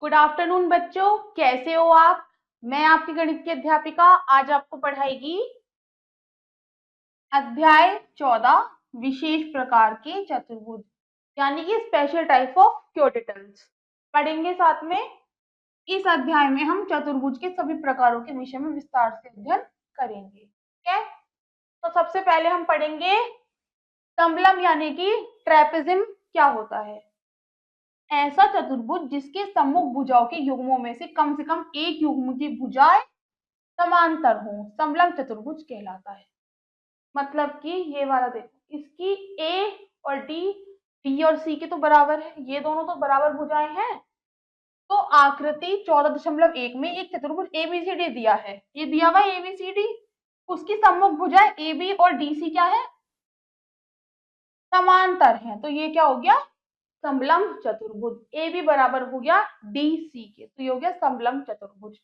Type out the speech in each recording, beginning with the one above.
Good afternoon बच्चों, कैसे हो आप। मैं आपकी गणित की अध्यापिका आज आपको पढ़ाएगी अध्याय 14 विशेष प्रकार के चतुर्भुज यानी कि स्पेशल टाइप ऑफ क्योटिटल्स पढ़ेंगे। साथ में इस अध्याय में हम चतुर्भुज के सभी प्रकारों के विषय में विस्तार से अध्ययन करेंगे। ठीक है, तो सबसे पहले हम पढ़ेंगे समलंब यानी कि ट्रेपेजिज्म क्या होता है। ऐसा चतुर्भुज जिसके सम्मुख भुजाओं के युग्मों में से कम एक युग्म की भुजाएं समांतर हो समलंब चतुर्भुज कहलाता है। मतलब कि ये वाला देखो, इसकी ए और डी, बी और सी के तो बराबर है, ये दोनों तो बराबर भुजाएं हैं। तो आकृति 14.1 में एक चतुर्भुज एबीसीडी दिया है, ये दिया हुआ एबीसीडी, उसकी सम्मुख भुजाएं ए बी और डी सी क्या है, समांतर है। तो ये क्या हो गया, समलंब चतुर्भुज। ए बी बराबर हो गया डी सी के, तो ये हो गया समलंब चतुर्भुज।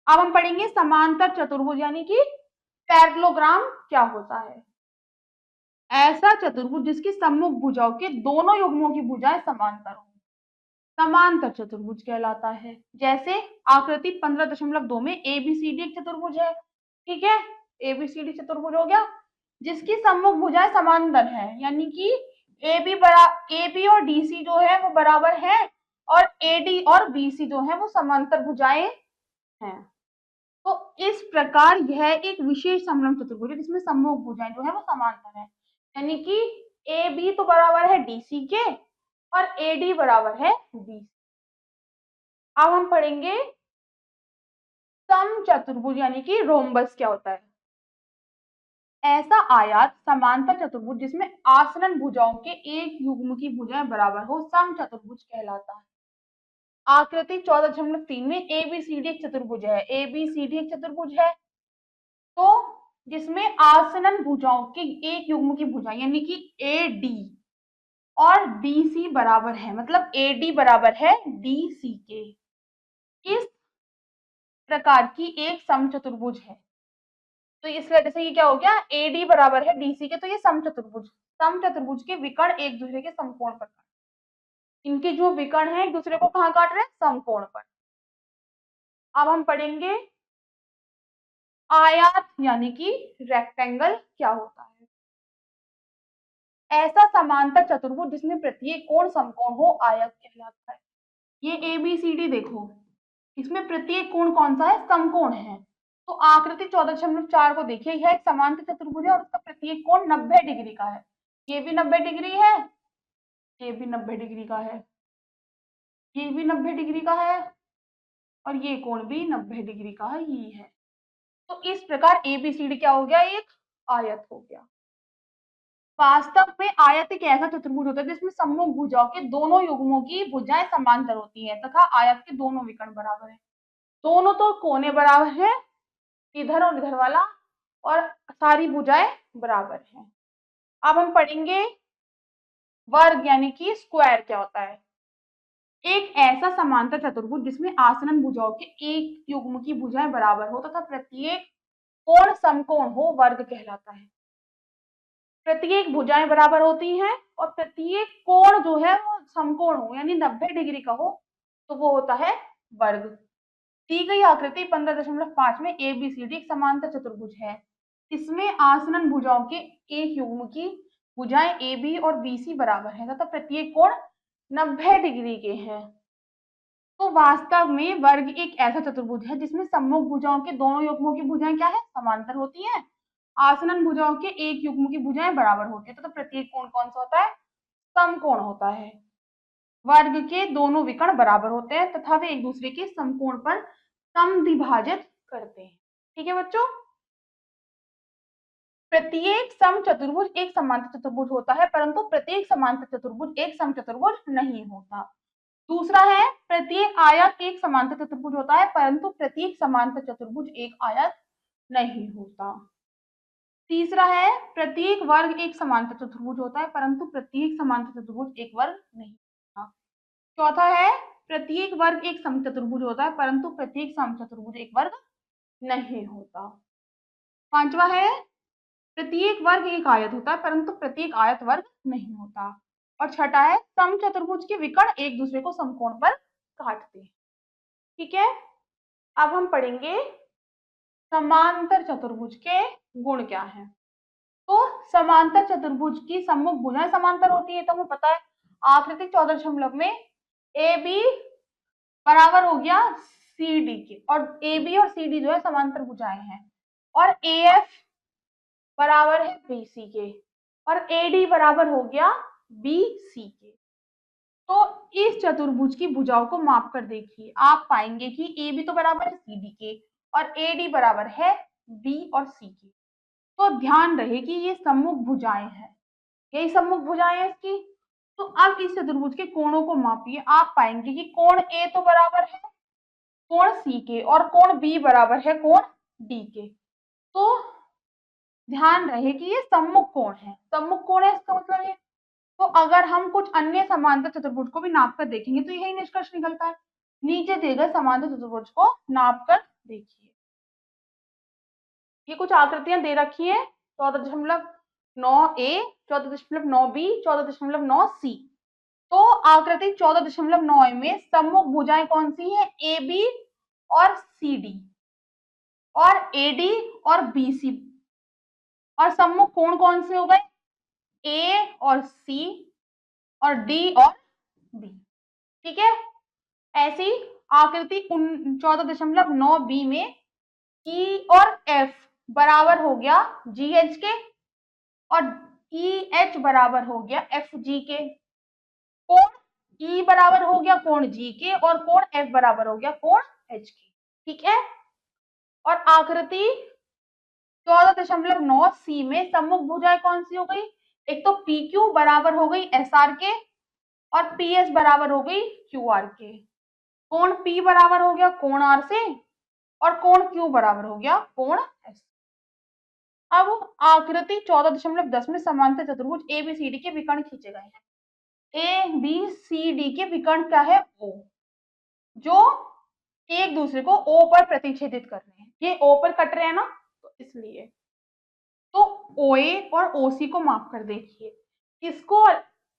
अब हम पढ़ेंगे समांतर चतुर्भुज यानी कि पैरेललोग्राम क्या होता है। ऐसा चतुर्भुज जिसकी सम्मुख भुजाओं के दोनों युग्मों की भुजाएं समांतर हो समांतर चतुर्भुज कहलाता है। जैसे आकृति 15.2 में एबीसीडी एक चतुर्भुज है, ठीक है, एबीसीडी चतुर्भुज हो गया जिसकी सम्मुख भुजाएं समांतर है, यानी कि ए बी और डी सी जो है वो बराबर है और ए डी और बी सी जो है वो समांतर भुजाएं हैं। तो इस प्रकार यह एक विशेष समलंब चतुर्भुज है जिसमें सम्मुख भुजाएं जो है वो समांतर है, यानी कि ए बी तो बराबर है डी सी के और ए डी बराबर है बी। अब हम पढ़ेंगे समचतुर्भुज यानी कि रोम्बस क्या होता है। ऐसा आयत समांतर चतुर्भुज जिसमें आसन्न भुजाओं के एक युग्म की भुजाएं बराबर हो समचतुर्भुज कहलाता है। आकृति 14.3 में एबीसीडी एक चतुर्भुज है, एबीसीडी एक चतुर्भुज है तो जिसमें आसन्न भुजाओं के एक युग्म की भुजाएं यानी कि ए डी और बी सी बराबर है, मतलब ए डी बराबर है डी सी के, इस प्रकार की एक समचतुर्भुज है। तो इस वजह से ये क्या हो गया, ए डी बराबर है डी सी के, तो ये समचतुर्भुज के विकर्ण एक दूसरे के समकोण पर, इनके जो विकर्ण है एक दूसरे को कहाँ काट रहे हैं, समकोण पर। अब हम पढ़ेंगे आयत यानी कि रेक्टेंगल क्या होता है। ऐसा समांतर चतुर्भुज जिसमें प्रत्येक कोण समकोण हो आयत कहलाता है। ये एबीसीडी देखो, इसमें प्रत्येक कोण कौन सा है, समकोण है। तो आकृति 14.4 को देखिए, यह एक समांतर चतुर्भुज है और उसका प्रत्येक कोण 90 डिग्री का है। ये भी 90 डिग्री है, ये भी 90 डिग्री का है, ये भी 90 डिग्री का है और ये कोण भी 90 डिग्री का है, ये है। तो इस प्रकार एबीसीडी क्या हो गया, एक आयत हो गया। वास्तव में आयत एक ऐसा चतुर्भुज होता है जिसमें सम्मुख भुजाओं के दोनों युग्मों की भुजाएं समांतर होती हैं तथा आयत के दोनों विकर्ण बराबर है। दोनों तो कोने बराबर है, इधर और इधर वाला, और सारी भुजाएं बराबर हैं। अब हम पढ़ेंगे वर्ग यानी कि स्क्वायर क्या होता है। एक ऐसा समांतर चतुर्भुज जिसमें आसन्न भुजाओं के एक युग्म की भुजाएं बराबर हो तथा प्रत्येक कोण समकोण हो वर्ग कहलाता है। प्रत्येक भुजाएं बराबर होती हैं और प्रत्येक कोण जो है वो समकोण हो यानी 90 डिग्री का हो तो वो होता है वर्ग। दी गई आकृति 15.5 में एबीसीडी एक समांतर चतुर्भुज है, इसमें आसन्न भुजाओं के एक युग्म की भुजाएं ए बी और बी सी बराबर है तथा प्रत्येक कोण 90 डिग्री के हैं। तो वास्तव में वर्ग एक ऐसा चतुर्भुज है जिसमें सम्मुख भुजाओं के दोनों युग्मों की भुजाएं क्या है, समांतर होती हैं, आसन्न भुजाओं के एक युग्म की भुजाएं बराबर होती है, तो प्रत्येक कोण कौन सा होता है, समकोण होता है। वर्ग के दोनों विकर्ण बराबर होते हैं तथा वे एक दूसरे के समकोण पर समद्विभाजित करते हैं। ठीक है बच्चों, प्रत्येक समचतुर्भुज एक समांतर चतुर्भुज होता है परंतु प्रत्येक समांतर चतुर्भुज एक समचतुर्भुज नहीं होता। दूसरा है प्रत्येक आयत एक समांतर चतुर्भुज होता है परंतु प्रत्येक समांतर चतुर्भुज एक आयत नहीं होता। तीसरा है प्रत्येक वर्ग एक समांतर चतुर्भुज होता है परंतु प्रत्येक समांतर चतुर्भुज एक वर्ग नहीं होता। चौथा है प्रत्येक वर्ग एक समचतुर्भुज होता है परंतु प्रत्येक समचतुर्भुज एक वर्ग नहीं होता। पांचवा है प्रत्येक वर्ग एक आयत होता है परंतु प्रत्येक आयत वर्ग नहीं होता। और छठा है समचतुर्भुज के विकर्ण एक दूसरे को समकोण पर काट दें। ठीक है, अब हम पढ़ेंगे समांतर चतुर्भुज के गुण क्या है। तो समांतर चतुर्भुज की सम्मुख भुजाएं समांतर होती है, तो हमें पता है आकृति 14 में ए बी बराबर हो गया सी डी के, और ए बी और सी डी जो है समांतर भुजाएं हैं, और ए एफ बराबर है बी सी के, और ए डी बराबर हो गया बी सी के। तो इस चतुर्भुज की भुजाओं को माप कर देखिए, आप पाएंगे कि ए बी तो बराबर है सी डी के, और ए डी बराबर है बी और सी के। तो ध्यान रहे कि ये सम्मुख भुजाएं हैं, यही सम्मुख भुजाएं हैं इसकी। तो अब इस चतुर्भुज के कोणों को मापिए, आप पाएंगे कि कोण ए तो बराबर है कोण सी के, और कोण बी बराबर है कोण डी के। तो ध्यान रहे कि ये सम्मुख कोण है, सम्मुख कोण है इसका मतलब ये। तो अगर हम कुछ अन्य समांतर चतुर्भुज को भी नाप कर देखेंगे तो यही निष्कर्ष निकलता है। नीचे दिए गए समांतर चतुर्भुज को नाप कर देखिए। ये कुछ आकृतियां दे रखी हैं, 14.9 ए, 14.9 बी, 14.9 सी। तो आकृति 14.9 में सम्मुख भुजाएं कौन सी है, ए बी और सी डी, और ए डी और बी सी, और सम्मुख कोण कौन से हो गए, ए और सी, और डी और बी। ठीक है, ऐसी आकृति 14.9 बी में ई और एफ बराबर हो गया जी एच के, और ई एच बराबर हो गया एफ जी के। कोण ई बराबर हो गया कोण जी के, और कोण एफ बराबर हो गया कोण एच के। ठीक है, और आकृति 14.9 सी में सम्मुख भुजाएं कौन सी हो गई, एक तो पी क्यू बराबर हो गई एस आर के, और पी एस बराबर हो गई क्यू आर के। कोण पी बराबर हो गया कोण आर से, और कोण क्यू बराबर हो गया कोण एस। अब आकृति 14.10 में समांतर चतुर्भुज ए बी सी डी के विकर्ण खींचे गए हैं। ए बी सी डी के विकर्ण क्या है, ओ, जो एक दूसरे को ओ पर प्रतिच्छेदित कर रहे हैं। ये ओ पर कट रहे हैं ना, तो इसलिए तो ओए और ओसी को माप कर देखिए। इसको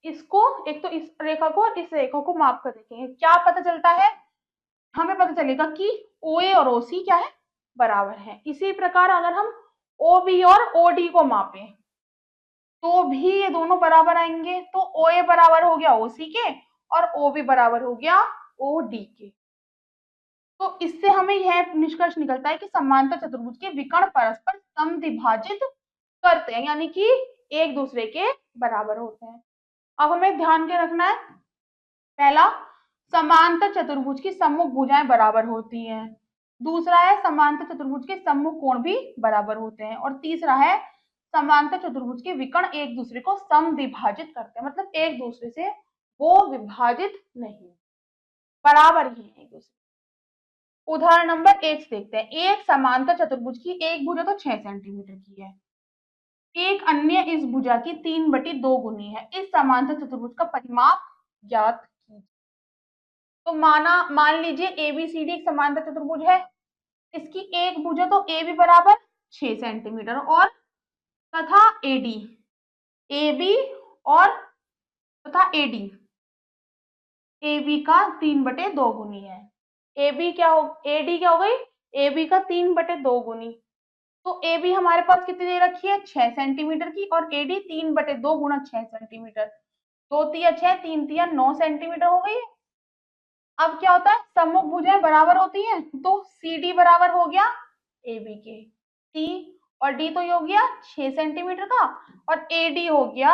इसको एक तो इस रेखा को और इस रेखा को माप कर देखेंगे, क्या पता चलता है, हमें पता चलेगा कि ओए और ओसी क्या है, बराबर है। इसी प्रकार अगर हम ओ बी और ओ डी को मापें तो भी ये दोनों बराबर आएंगे। तो ओ ए बराबर हो गया ओ सी के, और ओ बी बराबर हो गया ओ डी के। तो इससे हमें यह निष्कर्ष निकलता है कि समांतर चतुर्भुज के विकर्ण परस्पर समद्विभाजित करते हैं, यानी कि एक दूसरे के बराबर होते हैं। अब हमें ध्यान के रखना है, पहला समांतर चतुर्भुज की सम्मुख भुजाएं बराबर होती हैं, दूसरा है समांतर चतुर्भुज के सम्मुख कोण भी बराबर होते हैं, और तीसरा है समांतर चतुर्भुज के विकर्ण एक दूसरे को समद्विभाजित करते हैं, मतलब एक दूसरे से वो विभाजित नहीं, बराबर ही है एक दूसरे। उदाहरण नंबर 1 से देखते हैं। एक समांतर चतुर्भुज की एक भुजा तो 6 सेंटीमीटर की है, एक अन्य इस भुजा की 3/2 गुनी है, इस समांतर चतुर्भुज का परिमाप ज्ञात कीजिए। तो मान लीजिए एबीसीडी एक समांतर चतुर्भुज है, इसकी एक भुजा तो ए बी बराबर 6 सेंटीमीटर, और तथा एडी, ए बी और तथा एडी, ए बी का 3/2 गुनी है। ए बी क्या हो, ए डी क्या हो गई, ए बी का 3/2 गुनी। तो ए बी हमारे पास कितनी दे रखी है, 6 सेंटीमीटर की, और ए डी 3/2 गुना 6 सेंटीमीटर, 2 तिया 6, 3 तिया 9 सेंटीमीटर हो गई। अब क्या होता है, सम्मुख भुजाएं बराबर होती हैं, तो सी डी बराबर हो गया ए बी के, सी और डी तो ये हो गया 6 सेंटीमीटर का, और ए डी हो गया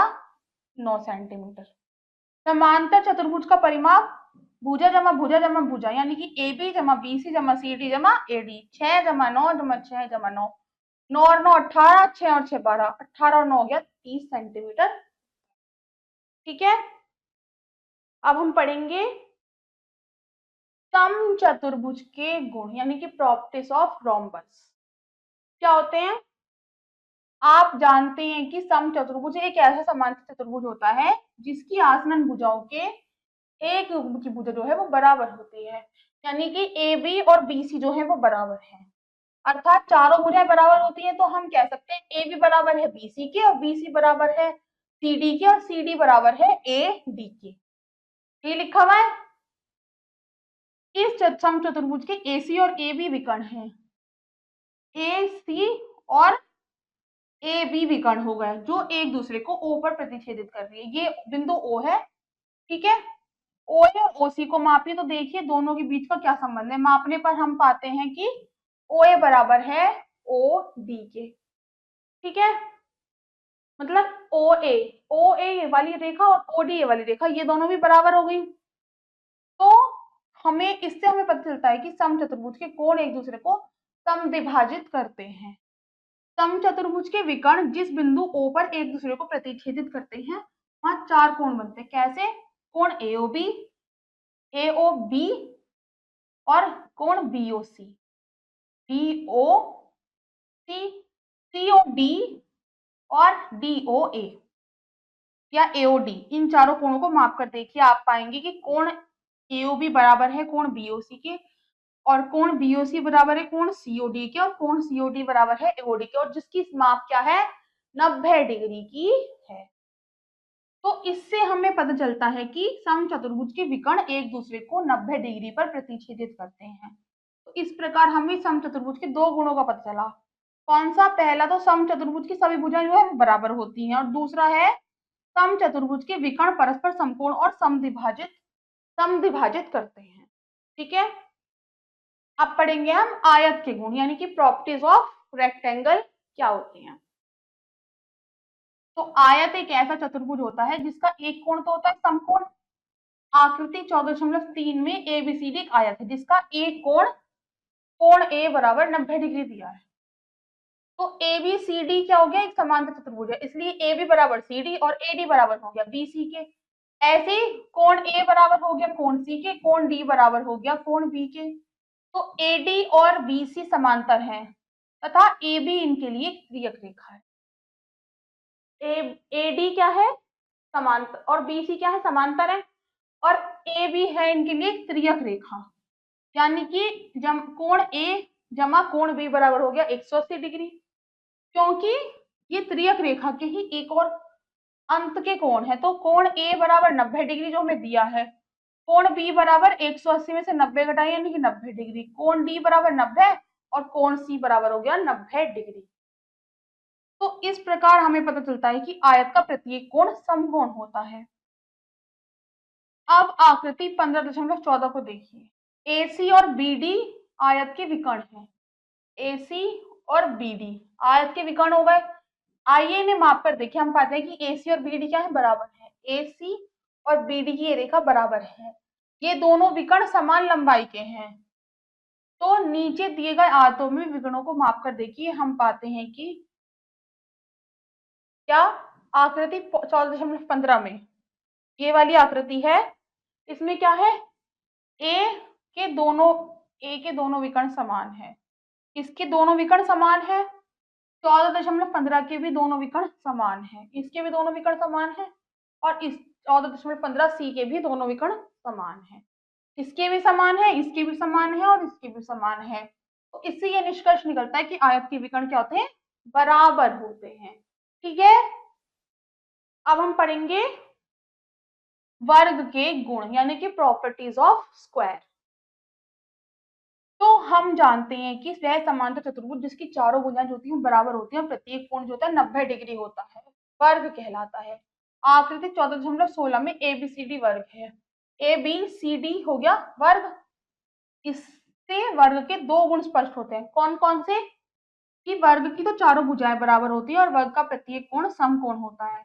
9 सेंटीमीटर। समांतर चतुर्भुज का परिमाप भुजा जमा भुजा जमा भुजा, यानी कि ए बी जमा बी सी जमा सी डी जमा ए डी, 6 जमा 9 जमा 6 जमा 9, 9 और 9 18, 6 और 6 12, 18 और 9 हो गया 30 सेंटीमीटर। ठीक है, अब हम पढ़ेंगे समचतुर्भुज के गुण, यानी कि प्रॉपर्टीज ऑफ रोम्बस क्या होते हैं। आप जानते हैं कि समचतुर्भुज एक ऐसा समांतर चतुर्भुज होता है जिसकी आसन्न भुजाओं के एक युग्म की भुजा जो है वो बराबर होती है, यानी कि ए बी और बी सी जो है वो बराबर है, अर्थात चारों भुजाएं बराबर होती हैं। तो हम कह सकते हैं ए बी बराबर है बी सी के, और बी सी बराबर है सी डी के, और सी डी बराबर है ए डी के। ये लिखा हुआ है। इस समचतुर्भुज के AC और AB विकर्ण हैं, AC और AB विकर्ण हो गए जो एक दूसरे को O पर प्रतिच्छेदित कर रही है। ये बिंदु O है, ठीक है, O है और OC को मापिए तो देखिए दोनों के बीच का क्या संबंध है। मापने पर हम पाते हैं कि OA बराबर है OD के, ठीक है, मतलब OA ये वाली रेखा और OD ये वाली रेखा ये दोनों भी बराबर हो गई। तो इससे हमें पता चलता है कि समचतुर्भुज के कोण एक दूसरे को समद्विभाजित करते हैं। समचतुर्भुज के विकर्ण जिस बिंदु O पर एक दूसरे को प्रतिच्छेदित करते हैं वहां चार कोण बनते हैं। कैसे? कोण AOB, AOB और कोण BOC, BOC, COD और DOA या AOD। इन चारों कोणों को माप कर देखिए, आप पाएंगे कि कोण AOB बराबर है कोण BOC के और कोण BOC बराबर है कोण COD के और कोण COD बराबर है AOD के, और जिसकी माप क्या है? 90 डिग्री की है। तो इससे हमें पता चलता है कि समचतुर्भुज के विकर्ण एक दूसरे को 90 डिग्री पर प्रतिच्छेदित करते हैं। तो इस प्रकार हमें समचतुर्भुज के दो गुणों का पता चला। कौन सा? पहला तो समचतुर्भुज की सभी भुजाएं जो है बराबर होती हैं और दूसरा है समचतुर्भुज के विकर्ण परस्पर समकोण और समद्विभाजित करते हैं, ठीक है। अब पढ़ेंगे हम आयत के गुण यानी कि प्रॉपर्टीज ऑफ रेक्टेंगल क्या होती हैं। तो आयत एक ऐसा चतुर्भुज होता है जिसका एक कोण तो होता है समकोण। आकृति 14.3 में ABCD एक आयत है जिसका एक कोण A बराबर 90 डिग्री दिया है। तो ABCD क्या हो गया? एक समांतर चतुर्भुज है, इसलिए AB बराबर CD और AD बराबर हो गया BC के। ऐसे ही कोण A बराबर हो गया कोण C के, कोण D बराबर हो गया कोण B के। तो AD और BC समांतर हैं तथा AB इनके लिए त्रियक रेखा है। AD क्या है? समांतर, और BC क्या है? समांतर है, और AB है इनके लिए त्रियक रेखा, यानी कि कोण A जमा कोण B बराबर हो गया 180 डिग्री, क्योंकि ये त्रियक रेखा के ही एक और अंत के कोण है। तो कोण A बराबर 90 डिग्री जो हमें दिया है, कोण B बराबर 180 में से 90 घटाए यानी कि 90 डिग्री, कोण D बराबर 90 और कोण C बराबर हो गया 90 डिग्री। तो इस प्रकार हमें पता चलता है कि आयत का प्रत्येक कोण समकोण होता है। अब आकृति 15.14 को देखिए। AC और BD आयत के विकर्ण हैं। AC और BD आयत के विकर्ण हो गए। आइए इन्हें माप कर देखिए, हम पाते हैं कि AC और BD क्या है? बराबर है। AC और BD की ये रेखा बराबर है। ये दोनों विकर्ण समान लंबाई के हैं। तो नीचे दिए गए आयतों में विकर्णों को माप कर देखिए, हम पाते हैं कि क्या? आकृति 14.15 में ये वाली आकृति है, इसमें क्या है? A के दोनों विकर्ण समान है, इसके दोनों विकर्ण समान है, 14.15 के भी दोनों विकर्ण समान है, इसके भी दोनों विकर्ण समान है, और इस 14.15 C के भी दोनों विकर्ण समान है, इसके भी समान है, इसके भी समान है और इसके भी समान है। तो इससे यह निष्कर्ष निकलता है कि आयत के विकर्ण क्या होते हैं? बराबर होते हैं, ठीक है। अब हम पढ़ेंगे वर्ग के गुण यानी कि प्रॉपर्टीज ऑफ स्क्वायर। तो हम जानते हैं कि वह समांतर चतुर्भुज जिसकी चारों भुजाएं जो होती हैं बराबर होती हैं, प्रत्येक कोण जो होता है 90 डिग्री होता है, वर्ग कहलाता है। आकृति 14.16 में ABCD वर्ग है। ABCD हो गया वर्ग। इससे वर्ग के दो गुण स्पष्ट होते हैं। कौन कौन से? कि वर्ग की तो चारों भुजाएं बराबर होती है और वर्ग का प्रत्येक कोण समकोण होता है।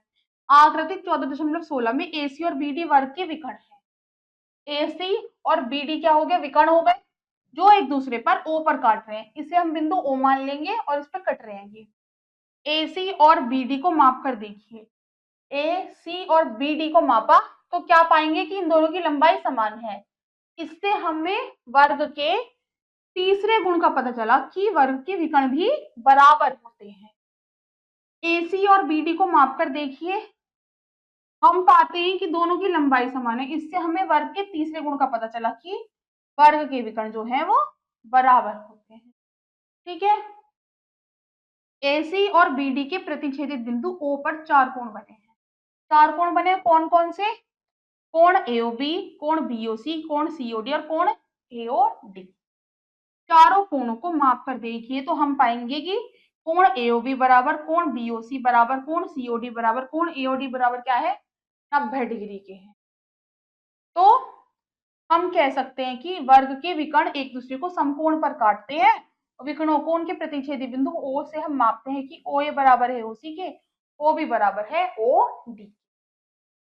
आकृति 14.16 में AC और BD वर्ग के विकर्ण है। AC और BD क्या हो गए? विकर्ण हो गए जो एक दूसरे पर O पर काट रहे हैं। इसे हम बिंदु O मान लेंगे और इस पर कट रहे हैं। AC और BD को माप कर देखिए। AC और BD को मापा तो क्या पाएंगे कि इन दोनों की लंबाई समान है। इससे हमें वर्ग के तीसरे गुण का पता चला कि वर्ग के विकर्ण भी बराबर होते हैं। AC और BD को माप कर देखिए, हम पाते हैं कि दोनों की लंबाई समान है। इससे हमें वर्ग के तीसरे गुण का पता चला कि वर्ग के विकर्ण जो है वो बराबर होते हैं, ठीक है। AC और BD के प्रतिच्छेदित बिंदु O पर चार कोण बने हैं। चार कोण बने कौन कौन से? कोण AOB, कोण BOC, कोण COD और कोण ए और डी। चारों कोणों को माप कर देखिए तो हम पाएंगे कि कोण एओबी बराबर, कोण बीओसी बराबर, कोण सीओडी बराबर, कोण एओडी बराबर क्या है, 90 डिग्री के हैं। तो हम कह सकते हैं कि वर्ग के विकर्ण एक दूसरे को समकोण पर काटते हैं। विकर्णों को उनके प्रतिच्छेदी बिंदु ओ से हम मापते हैं कि ओ ए बराबर है ओसी के, ओ भी बराबर है ओ डी।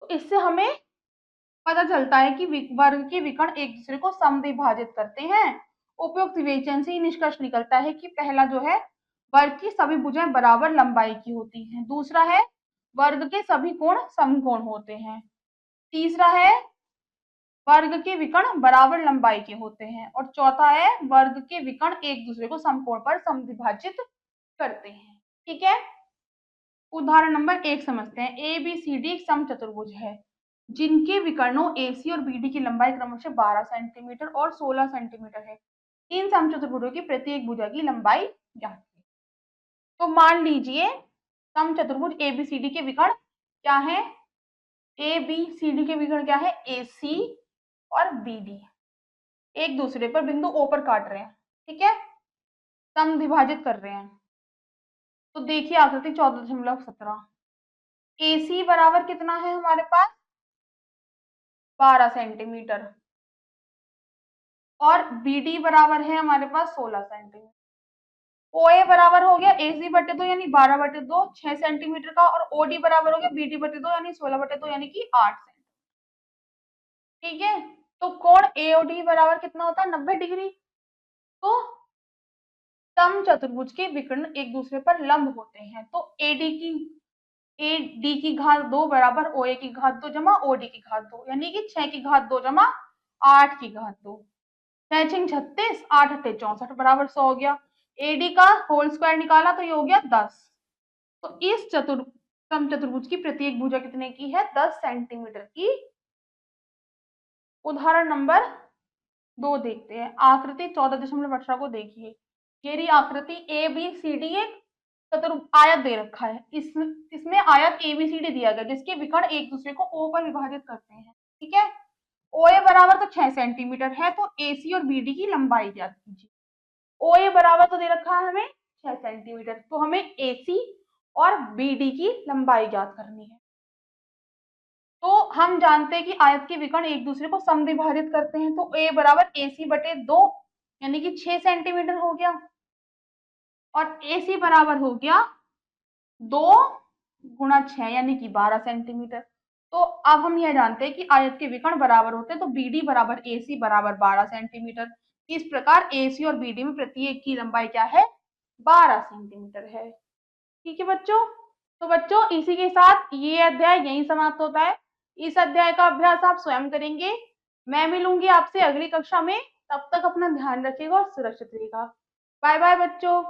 तो इससे हमें पता चलता है कि वर्ग के विकर्ण एक दूसरे को समद्विभाजित करते हैं। उपयुक्त विवेचन से निष्कर्ष निकलता है कि पहला जो है, वर्ग की सभी भुजाएं बराबर लंबाई की होती हैं। दूसरा है, वर्ग के सभी कोण समकोण होते हैं। तीसरा है, वर्ग के विकर्ण बराबर लंबाई के होते हैं। और चौथा है, वर्ग के विकर्ण एक दूसरे को समकोण पर समद्विभाजित करते हैं। ठीक है, उदाहरण नंबर 1 समझते हैं। ए बी सी डी एक समचतुर्भुज है जिनके विकर्णों AC और BD की लंबाई क्रमशः 12 सेंटीमीटर और 16 सेंटीमीटर है। इन समचतुर्भुजों की प्रत्येक भुजा की लंबाई ज्ञात है। तो मान लीजिए समचतुर्भुज ABCD के विकर्ण क्या है, ABCD के विकर्ण क्या है, AC और BD एक दूसरे पर बिंदु O पर काट रहे हैं। ठीक है, समद्विभाजित कर रहे हैं। तो देखिए आकृति 14.17, AC बराबर कितना है हमारे पास, 12 सेंटीमीटर, और BD बराबर है हमारे पास 16 सेंटीमीटर। OA बराबर हो गया AC बटे 2 यानी 12 बटे 2 6 सेंटीमीटर का, और OD बराबर हो गया BD बटे 2 यानी 16 बटे 2 यानी कि 8 सेंटीमीटर। ठीक है, तो कोण AOD बराबर कितना होता है, 90 डिग्री। तो समचतुर्भुज के विकर्ण एक दूसरे पर लंब होते हैं। तो AD की घात 2 बराबर OA की घात 2 जमा OD की घात 2 यानी कि 6 की घात 2 जमा 8 की घात 2, 6 6 36, 8 8 64 बराबर 100 हो गया। AD का होल स्क्वायर निकाला तो ये हो गया 10। तो इस समचतुर्भुज की प्रत्येक भुजा कितने की है, 10 सेंटीमीटर की। उदाहरण नंबर 2 देखते हैं। आकृति 14.18 को देखिए। ये रही आकृति ABCD एक आयत दे रखा है। इसमें आयत ABCD दिया गया जिसके विकर्ण एक दूसरे को O पर विभाजित करते हैं। ठीक है, OA बराबर तो 6 सेंटीमीटर है, तो AC और BD की लंबाई ज्ञात कीजिए। OA बराबर तो दे रखा है हमें 6 सेंटीमीटर, तो हमें AC और BD की लंबाई ज्ञात करनी है। तो हम जानते हैं कि आयत के विकर्ण एक दूसरे को समद्विभाजित करते हैं। तो A बराबर AC बटे 2 यानी कि 6 सेंटीमीटर हो गया, और AC बराबर हो गया 2 गुणा 6 यानी कि 12 सेंटीमीटर। तो अब हम यह जानते हैं कि आयत के विकर्ण बराबर होते हैं, तो BD बराबर AC बराबर 12 सेंटीमीटर। इस प्रकार AC और BD में प्रत्येक की लंबाई क्या है, 12 सेंटीमीटर है। ठीक है बच्चों, तो बच्चों इसी के साथ ये अध्याय यहीं समाप्त होता है। इस अध्याय का अभ्यास आप स्वयं करेंगे। मैं मिलूंगी आपसे अगली कक्षा में, तब तक अपना ध्यान रखिएगा और सुरक्षित रहिएगा। बाय बाय बच्चों।